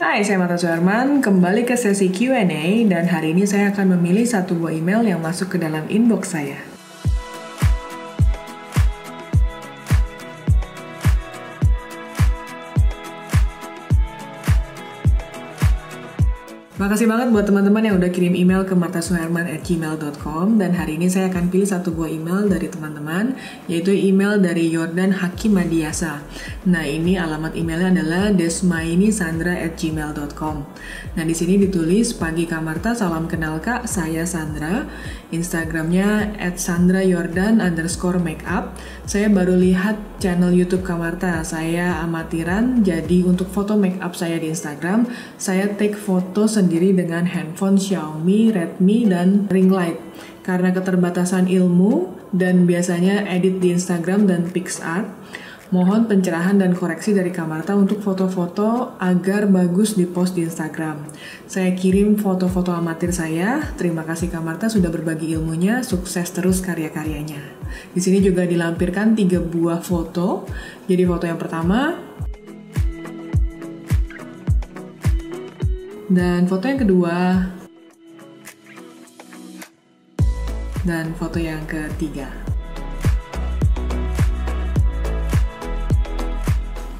Hai, saya Marta Suherman, kembali ke sesi Q&A dan hari ini saya akan memilih satu buah email yang masuk ke dalam inbox saya. Makasih banget buat teman-teman yang udah kirim email ke martasuherman@gmail.com dan hari ini saya akan pilih satu buah email dari teman-teman, yaitu email dari Yordan Hakimadiasa. Nah, ini alamat emailnya adalah desmainisandra@gmail.com. Nah, di sini ditulis, "Pagi Kak Marta, salam kenal Kak, saya Sandra. Instagramnya @sandrayordan_makeup. Saya baru lihat channel YouTube Kak Marta. Saya amatiran, jadi untuk foto makeup saya di Instagram, saya take foto sendiri dengan handphone Xiaomi, Redmi, dan ring light. Karena keterbatasan ilmu dan biasanya edit di Instagram dan PixArt, mohon pencerahan dan koreksi dari Kak Marta untuk foto-foto agar bagus di-post di Instagram. Saya kirim foto-foto amatir saya. Terima kasih Kak Marta sudah berbagi ilmunya. Sukses terus karya-karyanya." Di sini juga dilampirkan 3 buah foto. Jadi foto yang pertama, dan foto yang kedua, dan foto yang ketiga.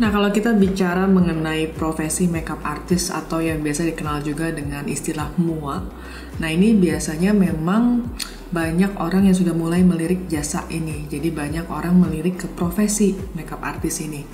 Nah, kalau kita bicara mengenai profesi makeup artist atau yang biasa dikenal juga dengan istilah MUA, nah ini biasanya memang banyak orang yang sudah mulai melirik jasa ini. Jadi banyak orang melirik ke profesi makeup artist ini.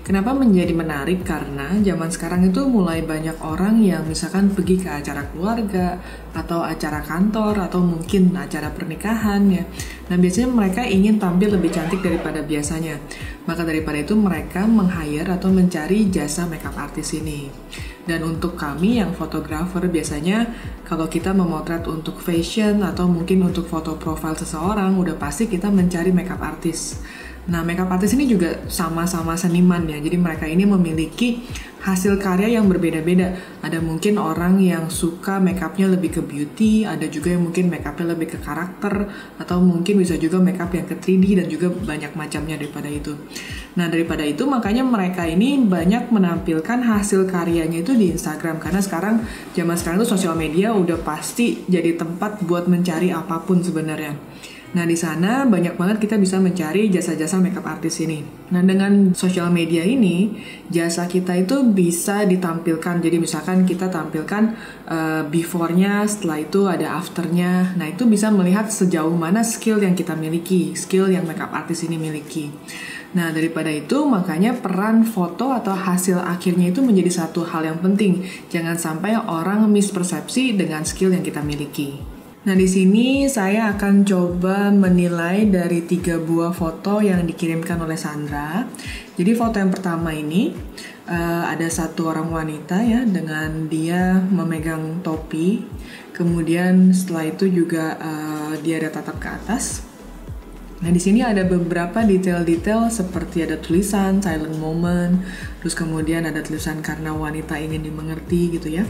Kenapa menjadi menarik? Karena zaman sekarang itu mulai banyak orang yang misalkan pergi ke acara keluarga atau acara kantor atau mungkin acara pernikahan ya. Nah, biasanya mereka ingin tampil lebih cantik daripada biasanya. Maka daripada itu mereka meng-hire atau mencari jasa makeup artist ini. Dan untuk kami yang fotografer, biasanya kalau kita memotret untuk fashion atau mungkin untuk foto profil seseorang, udah pasti kita mencari makeup artist. Nah, makeup artist ini juga sama-sama seniman ya. Jadi mereka ini memiliki hasil karya yang berbeda-beda. Ada mungkin orang yang suka makeupnya lebih ke beauty, ada juga yang mungkin makeupnya lebih ke karakter, atau mungkin bisa juga makeup yang ke 3D dan juga banyak macamnya daripada itu. Nah, daripada itu makanya mereka ini banyak menampilkan hasil karyanya itu di Instagram. Karena zaman sekarang itu sosial media udah pasti jadi tempat buat mencari apapun sebenarnya. Nah, di sana banyak banget kita bisa mencari jasa-jasa makeup artist ini. Nah, dengan sosial media ini, jasa kita itu bisa ditampilkan. Jadi misalkan kita tampilkan before-nya, setelah itu ada after-nya. Nah, itu bisa melihat sejauh mana skill yang kita miliki, skill yang makeup artist ini miliki. Nah, daripada itu makanya peran foto atau hasil akhirnya itu menjadi satu hal yang penting. Jangan sampai orang mispersepsi dengan skill yang kita miliki. Nah, di sini saya akan coba menilai dari 3 buah foto yang dikirimkan oleh Sandra. Jadi foto yang pertama ini ada satu orang wanita ya, dengan dia memegang topi. Kemudian setelah itu juga dia ada tatap ke atas. Nah, di sini ada beberapa detail-detail seperti ada tulisan silent moment, terus kemudian ada tulisan karena wanita ingin dimengerti gitu ya.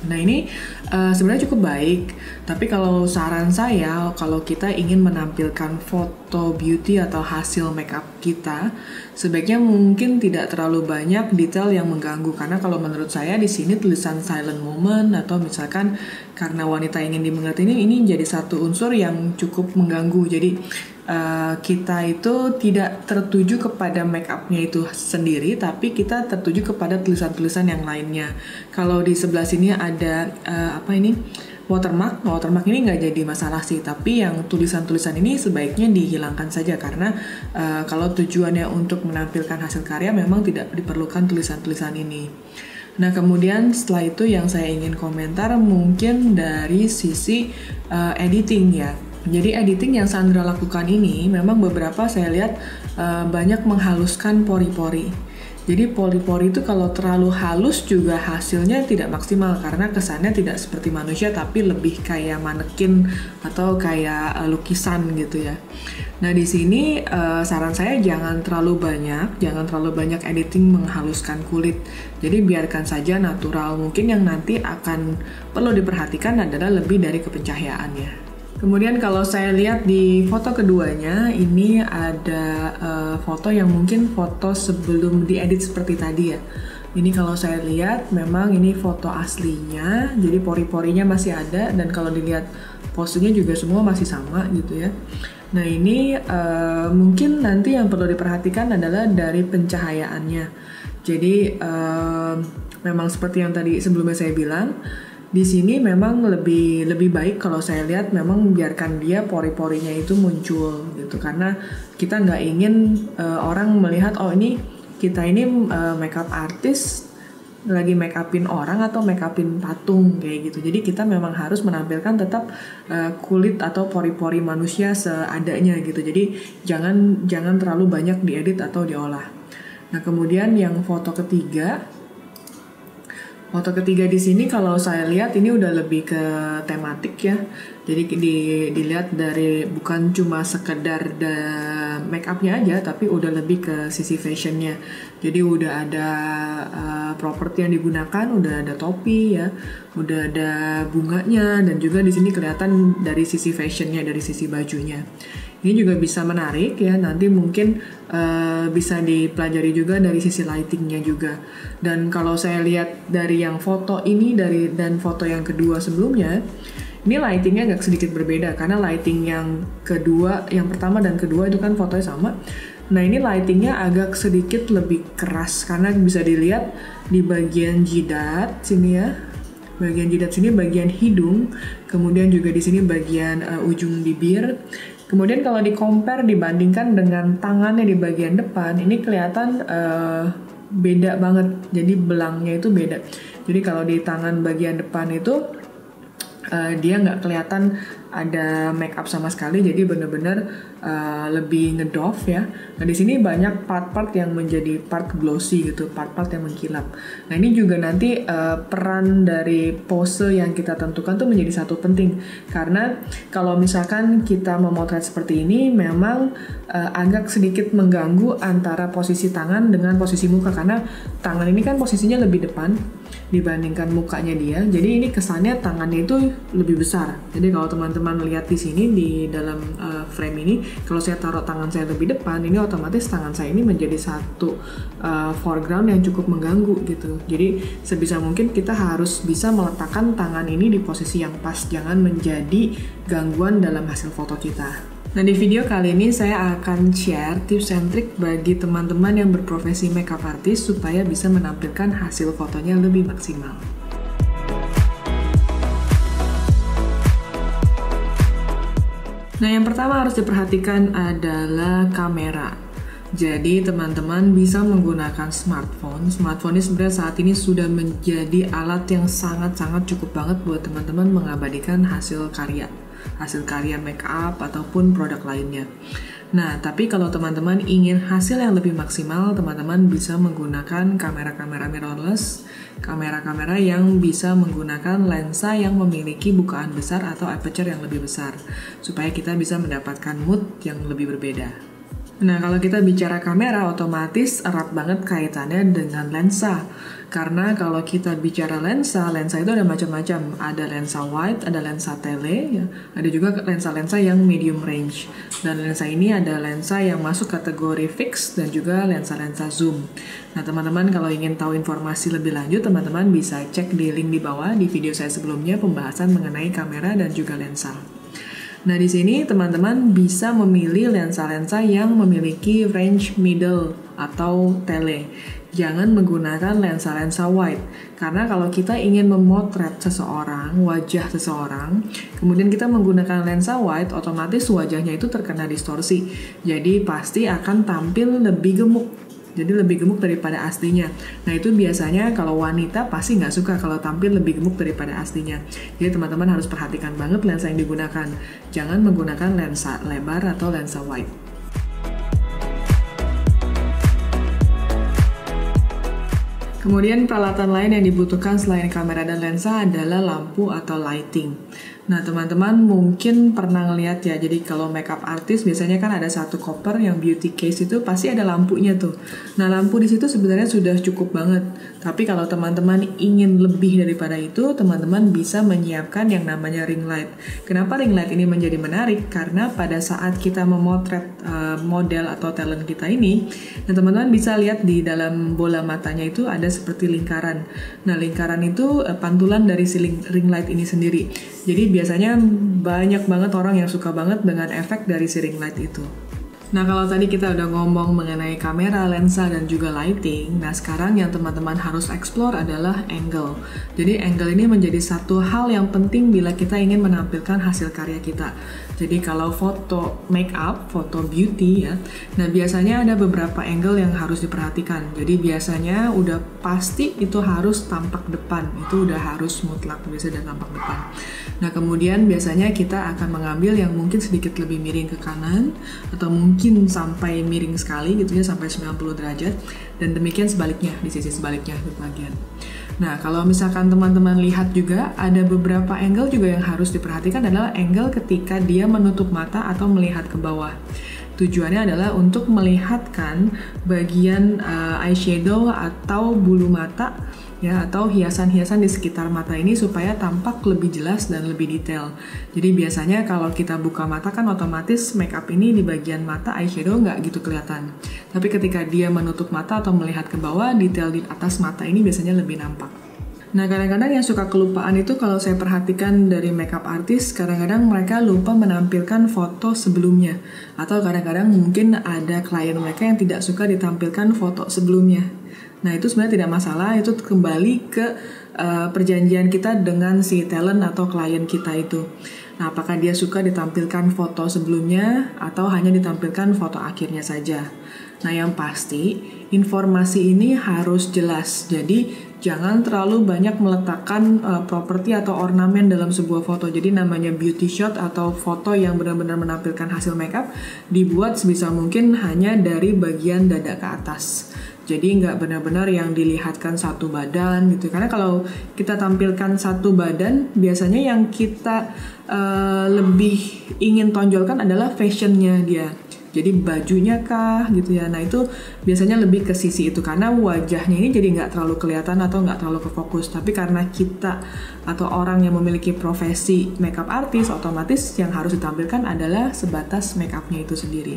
Nah, ini sebenarnya cukup baik, tapi kalau saran saya, kalau kita ingin menampilkan foto beauty atau hasil makeup kita, sebaiknya mungkin tidak terlalu banyak detail yang mengganggu. Karena kalau menurut saya di sini tulisan silent moment atau misalkan karena wanita ingin dimengerti ini jadi satu unsur yang cukup mengganggu. Jadi kita itu tidak tertuju kepada make up-nya itu sendiri, tapi kita tertuju kepada tulisan-tulisan yang lainnya. Kalau di sebelah sini ada watermark ini nggak jadi masalah sih, tapi yang tulisan-tulisan ini sebaiknya dihilangkan saja karena kalau tujuannya untuk menampilkan hasil karya memang tidak diperlukan tulisan-tulisan ini. Nah, kemudian setelah itu yang saya ingin komentar mungkin dari sisi editing ya. Jadi editing yang Sandra lakukan ini memang beberapa saya lihat banyak menghaluskan pori-pori. Jadi pori-pori itu kalau terlalu halus juga hasilnya tidak maksimal karena kesannya tidak seperti manusia tapi lebih kayak manekin atau kayak lukisan gitu ya. Nah, di sini saran saya jangan terlalu banyak editing menghaluskan kulit. Jadi biarkan saja natural. Mungkin yang nanti akan perlu diperhatikan adalah lebih dari kepencahayaannya. Kemudian kalau saya lihat di foto keduanya, ini ada foto yang mungkin foto sebelum diedit seperti tadi ya. Ini kalau saya lihat memang ini foto aslinya, jadi pori-porinya masih ada dan kalau dilihat posenya juga semua masih sama gitu ya. Nah ini mungkin nanti yang perlu diperhatikan adalah dari pencahayaannya. Jadi memang seperti yang tadi sebelumnya saya bilang, di sini memang lebih baik kalau saya lihat memang biarkan dia pori-porinya itu muncul gitu, karena kita nggak ingin orang melihat oh ini kita ini makeup artist lagi make upin orang atau make upin patung kayak gitu. Jadi kita memang harus menampilkan tetap kulit atau pori-pori manusia seadanya gitu. Jadi jangan terlalu banyak diedit atau diolah. Nah kemudian yang foto ketiga di sini kalau saya lihat ini udah lebih ke tematik ya. Jadi dilihat dari bukan cuma sekedar make upnya aja, tapi udah lebih ke sisi fashionnya. Jadi udah ada properti yang digunakan, udah ada topi ya, udah ada bunganya, dan juga di sini kelihatan dari sisi fashionnya, dari sisi bajunya. Ini juga bisa menarik ya, nanti mungkin bisa dipelajari juga dari sisi lightingnya juga. Dan kalau saya lihat dari yang foto ini dan foto yang kedua sebelumnya, ini lightingnya agak sedikit berbeda karena lighting yang pertama dan kedua itu kan fotonya sama. Nah ini lightingnya agak sedikit lebih keras karena bisa dilihat di bagian jidat sini ya, bagian jidat sini, bagian hidung, kemudian juga di sini bagian ujung bibir. Kemudian kalau di-compare dibandingkan dengan tangannya di bagian depan, ini kelihatan beda banget. Jadi belangnya itu beda. Jadi kalau di tangan bagian depan itu dia nggak kelihatan ada make up sama sekali, jadi benar-benar lebih ngedoff ya. Nah di sini banyak part-part yang menjadi part glossy gitu, part-part yang mengkilap. Nah ini juga nanti peran dari pose yang kita tentukan tuh menjadi satu penting, karena kalau misalkan kita memotret seperti ini memang agak sedikit mengganggu antara posisi tangan dengan posisi muka, karena tangan ini kan posisinya lebih depan dibandingkan mukanya dia. Jadi ini kesannya tangannya itu lebih besar. Jadi kalau teman-teman lihat di sini di dalam frame ini, kalau saya taruh tangan saya lebih depan, ini otomatis tangan saya ini menjadi satu foreground yang cukup mengganggu gitu. Jadi sebisa mungkin kita harus bisa meletakkan tangan ini di posisi yang pas, jangan menjadi gangguan dalam hasil foto kita. Nah di video kali ini saya akan share tips and trik bagi teman-teman yang berprofesi makeup artist supaya bisa menampilkan hasil fotonya lebih maksimal. Nah yang pertama harus diperhatikan adalah kamera. Jadi teman-teman bisa menggunakan smartphone. Smartphone ini sebenarnya saat ini sudah menjadi alat yang sangat-sangat cukup banget buat teman-teman mengabadikan hasil karya make up ataupun produk lainnya. Nah, tapi kalau teman-teman ingin hasil yang lebih maksimal, teman-teman bisa menggunakan kamera-kamera mirrorless, kamera-kamera yang bisa menggunakan lensa yang memiliki bukaan besar atau aperture yang lebih besar, supaya kita bisa mendapatkan mood yang lebih berbeda. Nah, kalau kita bicara kamera, otomatis erat banget kaitannya dengan lensa. Karena kalau kita bicara lensa itu ada macam-macam. Ada lensa wide, ada lensa tele, ya. Ada juga lensa-lensa yang medium range. Dan lensa ini ada lensa yang masuk kategori fix dan juga lensa-lensa zoom. Nah, teman-teman kalau ingin tahu informasi lebih lanjut, teman-teman bisa cek di link di bawah di video saya sebelumnya pembahasan mengenai kamera dan juga lensa. Nah, di sini teman-teman bisa memilih lensa-lensa yang memiliki range middle atau tele. Jangan menggunakan lensa-lensa wide. Karena kalau kita ingin memotret seseorang, wajah seseorang, kemudian kita menggunakan lensa wide, otomatis wajahnya itu terkena distorsi. Jadi pasti akan tampil lebih gemuk. Jadi lebih gemuk daripada aslinya. Nah itu biasanya kalau wanita pasti nggak suka kalau tampil lebih gemuk daripada aslinya. Jadi teman-teman harus perhatikan banget lensa yang digunakan. Jangan menggunakan lensa lebar atau lensa wide. Kemudian peralatan lain yang dibutuhkan selain kamera dan lensa adalah lampu atau lighting. Nah teman-teman mungkin pernah ngeliat ya, jadi kalau makeup artist biasanya kan ada satu koper yang beauty case itu pasti ada lampunya tuh. Nah lampu di situ sebenarnya sudah cukup banget, Tapi kalau teman-teman ingin lebih daripada itu, teman-teman bisa menyiapkan yang namanya ring light. Kenapa ring light ini menjadi menarik? Karena pada saat kita memotret model atau talent kita ini, nah teman-teman bisa lihat di dalam bola matanya itu ada seperti lingkaran. Nah, lingkaran itu pantulan dari si ring light ini sendiri. Jadi biasanya banyak banget orang yang suka banget dengan efek dari si ring light itu. Nah, kalau tadi kita udah ngomong mengenai kamera, lensa, dan juga lighting, nah sekarang yang teman-teman harus explore adalah angle. Jadi angle ini menjadi satu hal yang penting bila kita ingin menampilkan hasil karya kita. Jadi kalau foto make up, foto beauty ya, nah biasanya ada beberapa angle yang harus diperhatikan. Jadi biasanya udah pasti itu harus tampak depan, itu udah harus mutlak bisa dan tampak depan. Nah kemudian biasanya kita akan mengambil yang mungkin sedikit lebih miring ke kanan, atau mungkin sampai miring sekali gitu ya, sampai 90 derajat, dan demikian sebaliknya, di sisi sebaliknya di bagian. Nah, kalau misalkan teman-teman lihat juga, ada beberapa angle juga yang harus diperhatikan adalah angle ketika dia menutup mata atau melihat ke bawah. Tujuannya adalah untuk melihatkan bagian eyeshadow atau bulu mata ya, atau hiasan-hiasan di sekitar mata ini supaya tampak lebih jelas dan lebih detail. Jadi biasanya kalau kita buka mata kan otomatis makeup ini di bagian mata eyeshadow nggak gitu kelihatan. Tapi ketika dia menutup mata atau melihat ke bawah, detail di atas mata ini biasanya lebih nampak. Nah, kadang-kadang yang suka kelupaan itu kalau saya perhatikan dari makeup artist, kadang-kadang mereka lupa menampilkan foto sebelumnya. Atau kadang-kadang mungkin ada klien mereka yang tidak suka ditampilkan foto sebelumnya. Nah, itu sebenarnya tidak masalah, itu kembali ke perjanjian kita dengan si talent atau klien kita itu. Nah, apakah dia suka ditampilkan foto sebelumnya atau hanya ditampilkan foto akhirnya saja. Nah, yang pasti informasi ini harus jelas. Jadi jangan terlalu banyak meletakkan properti atau ornamen dalam sebuah foto. Jadi namanya beauty shot atau foto yang benar-benar menampilkan hasil makeup dibuat sebisa mungkin hanya dari bagian dada ke atas. Jadi nggak benar-benar yang dilihatkan satu badan gitu. Karena kalau kita tampilkan satu badan, biasanya yang kita lebih ingin tonjolkan adalah fashionnya dia. Jadi bajunya kah gitu ya. Nah itu biasanya lebih ke sisi itu. Karena wajahnya ini jadi nggak terlalu kelihatan atau nggak terlalu ke fokus. Tapi karena kita atau orang yang memiliki profesi makeup artist, otomatis yang harus ditampilkan adalah sebatas makeupnya itu sendiri.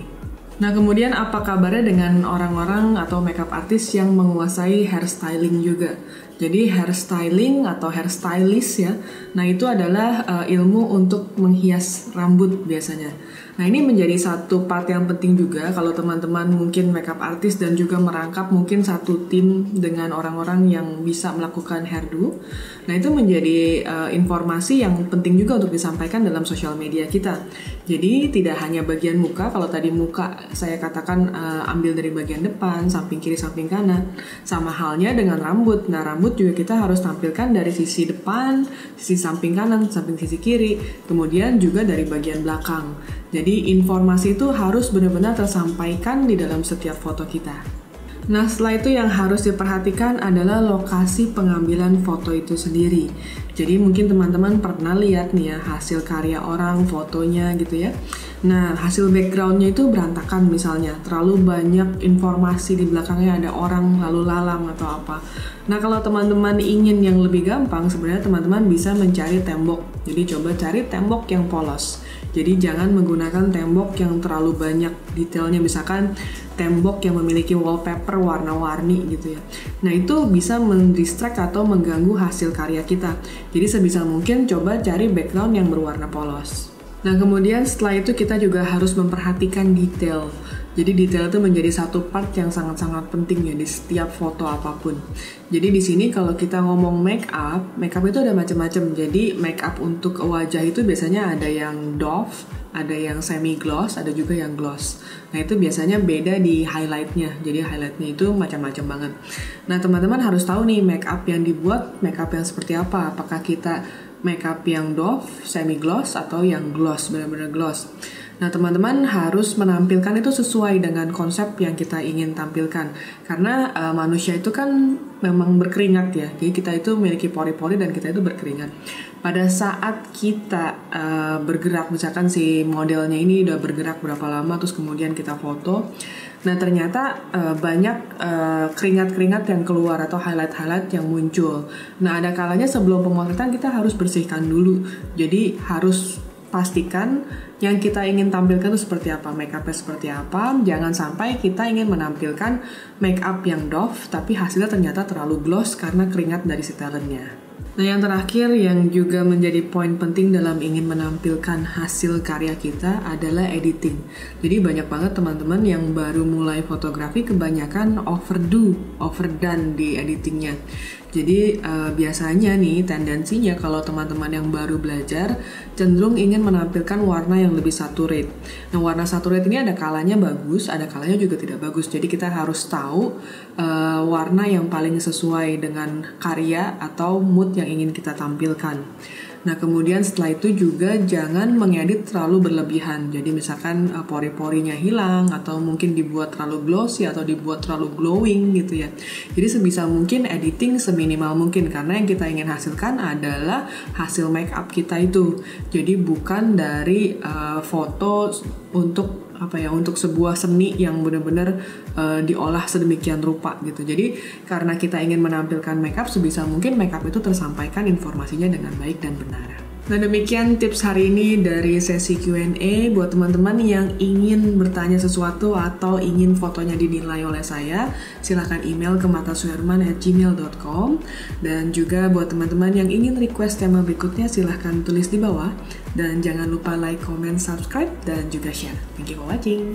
Nah kemudian apa kabarnya dengan orang-orang atau makeup artist yang menguasai hairstyling juga? Jadi hairstyling atau hairstylist ya, nah itu adalah ilmu untuk menghias rambut biasanya. Nah ini menjadi satu part yang penting juga kalau teman-teman mungkin makeup artist dan juga merangkap mungkin satu tim dengan orang-orang yang bisa melakukan hairdo. Nah itu menjadi informasi yang penting juga untuk disampaikan dalam sosial media kita. Jadi tidak hanya bagian muka, kalau tadi muka saya katakan ambil dari bagian depan, samping kiri, samping kanan. Sama halnya dengan rambut. Nah rambut juga kita harus tampilkan dari sisi depan, sisi samping kanan, samping sisi kiri, kemudian juga dari bagian belakang. Jadi informasi itu harus benar-benar tersampaikan di dalam setiap foto kita. Nah setelah itu yang harus diperhatikan adalah lokasi pengambilan foto itu sendiri. Jadi mungkin teman-teman pernah lihat nih ya hasil karya orang, fotonya gitu ya. Nah hasil backgroundnya itu berantakan misalnya, terlalu banyak informasi di belakangnya, ada orang lalu lalang atau apa. Nah kalau teman-teman ingin yang lebih gampang, sebenarnya teman-teman bisa mencari tembok. Jadi coba cari tembok yang polos. Jadi jangan menggunakan tembok yang terlalu banyak detailnya, misalkan tembok yang memiliki wallpaper warna-warni gitu ya. Nah itu bisa mendistract atau mengganggu hasil karya kita. Jadi sebisa mungkin coba cari background yang berwarna polos. Nah kemudian setelah itu kita juga harus memperhatikan detail. Jadi detail itu menjadi satu part yang sangat-sangat penting ya di setiap foto apapun. Jadi di sini kalau kita ngomong make up itu ada macam-macam. Jadi make up untuk wajah itu biasanya ada yang doff, ada yang semi gloss, ada juga yang gloss. Nah itu biasanya beda di highlightnya. Jadi highlightnya itu macam-macam banget. Nah teman-teman harus tahu nih make up yang dibuat make up yang seperti apa. Apakah kita make up yang doff, semi gloss atau yang gloss, benar-benar gloss. Nah, teman-teman harus menampilkan itu sesuai dengan konsep yang kita ingin tampilkan. Karena manusia itu kan memang berkeringat ya. Jadi kita itu memiliki pori-pori dan kita itu berkeringat. Pada saat kita bergerak, misalkan si modelnya ini udah bergerak berapa lama, terus kemudian kita foto. Nah, ternyata banyak keringat-keringat yang keluar atau highlight-highlight yang muncul. Nah, ada kalanya sebelum pemotretan kita harus bersihkan dulu. Jadi harus pastikan yang kita ingin tampilkan itu seperti apa, make up-nya seperti apa. Jangan sampai kita ingin menampilkan make up yang doff, tapi hasilnya ternyata terlalu gloss karena keringat dari si talentnya. Nah, yang terakhir yang juga menjadi poin penting dalam ingin menampilkan hasil karya kita adalah editing. Jadi banyak banget teman-teman yang baru mulai fotografi kebanyakan overdone di editingnya. Jadi biasanya nih tendensinya kalau teman-teman yang baru belajar cenderung ingin menampilkan warna yang lebih saturate. Nah, warna saturate ini ada kalanya bagus, ada kalanya juga tidak bagus. Jadi kita harus tahu warna yang paling sesuai dengan karya atau mood yang ingin kita tampilkan. Nah, kemudian setelah itu juga jangan mengedit terlalu berlebihan. Jadi misalkan pori-porinya hilang atau mungkin dibuat terlalu glossy atau dibuat terlalu glowing gitu ya. Jadi sebisa mungkin editing seminimal mungkin karena yang kita ingin hasilkan adalah hasil make up kita itu. Jadi bukan dari foto untuk untuk sebuah seni yang benar-benar diolah sedemikian rupa gitu. Jadi karena kita ingin menampilkan makeup, sebisa mungkin makeup itu tersampaikan informasinya dengan baik dan benar. Nah, demikian tips hari ini dari sesi Q&A buat teman-teman yang ingin bertanya sesuatu atau ingin fotonya dinilai oleh saya. Silahkan email ke matasuherman@gmail.com. Dan juga buat teman-teman yang ingin request tema berikutnya, silahkan tulis di bawah. Dan jangan lupa like, comment, subscribe, dan juga share. Thank you for watching.